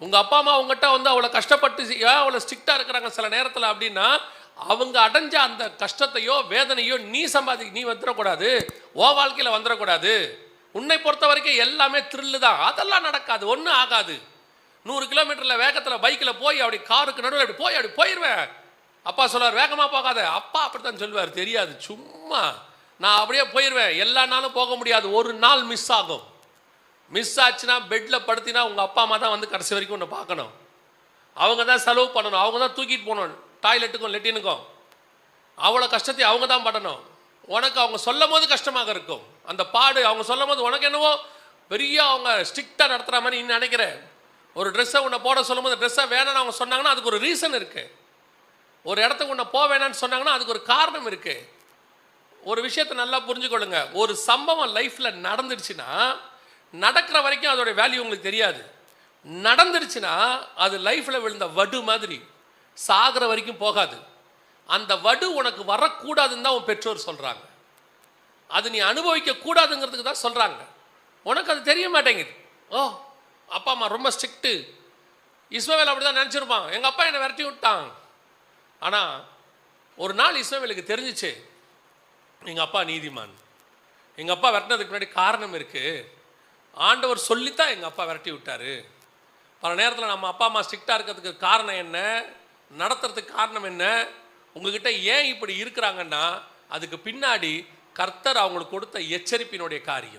உங்கள் அப்பா அம்மா உங்ககிட்ட வந்து அவ்வளோ கஷ்டப்பட்டு ஏன் அவ்வளோ ஸ்ட்ரிக்டாக இருக்கிறாங்க சில நேரத்தில் அப்படின்னா, அவங்க அடைஞ்ச அந்த கஷ்டத்தையோ வேதனையோ நீ வந்துடக்கூடாது, ஓ வாழ்க்கையில் வந்துடக்கூடாது. உன்னை பொறுத்த வரைக்கும் எல்லாமே த்ரில்லு தான். அதெல்லாம் நடக்காது, ஒன்றும் ஆகாது. 100 கிலோமீட்டரில் வேகத்தில் பைக்கில் போய் அப்படி காருக்கு நடுவில் அப்படி போயிடுவேன். அப்பா சொல்லுவார், வேகமாக போகாத. அப்பா அப்படித்தான் சொல்லுவார், தெரியாது சும்மா நான் அப்படியே போயிடுவேன். எல்லா நாளும் போக முடியாது, ஒரு நாள் மிஸ் ஆகும். மிஸ் ஆச்சுன்னா பெட்டில் படுத்தினா உங்கள் அப்பா அம்மா தான் வந்து கடைசி வரைக்கும் உன்னை பார்க்கணும். அவங்க தான் செலவு பண்ணணும், அவங்க தான் தூக்கிட்டு போகணும் டாய்லெட்டுக்கும் லெட்டினுக்கும். அவ்வளோ கஷ்டத்தை அவங்க தான் படணும். உனக்கு அவங்க சொல்லும் போது கஷ்டமாக இருக்கும் அந்த பாடு. அவங்க சொல்லும் போது உனக்கு என்னவோ பெரிய அவங்க ஸ்ட்ரிக்டாக நடத்துகிற மாதிரி நீ நினைக்கிற. ஒரு ட்ரெஸ்ஸை உன்னை போட சொல்லும் போது ட்ரெஸ்ஸை வேணும்னு அவங்க சொன்னாங்கன்னா அதுக்கு ஒரு ரீசன் இருக்குது. ஒரு இடத்துக்கு உன்னை போக வேணான்னு சொன்னாங்கன்னா அதுக்கு ஒரு காரணம் இருக்குது. ஒரு விஷயத்தை நல்லா புரிஞ்சுக்கொள்ளுங்க. ஒரு சம்பவம் லைஃப்பில் நடந்துடுச்சுன்னா நடக்கிற வரைக்கும் அதோடைய வேல்யூ உங்களுக்கு தெரியாது. நடந்துருச்சுன்னா அது லைஃப்பில் விழுந்த வடு மாதிரி சாகிற வரைக்கும் போகாது. அந்த வடு உனக்கு வரக்கூடாதுன்னு தான் உன் பெற்றோர் சொல்கிறாங்க. அது நீ அனுபவிக்க கூடாதுங்கிறதுக்கு தான் சொல்கிறாங்க. உனக்கு அது தெரிய மாட்டேங்குது. ஓ, அப்பா அம்மா ரொம்ப ஸ்ட்ரிக்ட்டு. இஸ்மவேல் அப்படி தான் நினச்சிருப்பான், எங்கள் அப்பா என்னை விரட்டி விட்டான். ஆனால் ஒரு நாள் இஸ்மவேலுக்கு தெரிஞ்சிச்சு, எங்கள் அப்பா நீதிமான். எங்கள் அப்பா விரட்டினதுக்கு முன்னாடி காரணம் இருக்குது. ஆண்டவர் சொல்லித்தான் எங்கள் அப்பா விரட்டி விட்டார். பல நேரத்தில் நம்ம அப்பா அம்மா ஸ்ட்ரிக்டாக இருக்கிறதுக்கு காரணம் என்ன, நடத்துறதுக்கு காரணம் என்ன, உங்ககிட்ட ஏன் இப்படி இருக்கிறாங்கன்னா அதுக்கு பின்னாடி கர்த்தர் அவங்களுக்கு கொடுத்த எச்சரிப்பினுடைய காரியம்.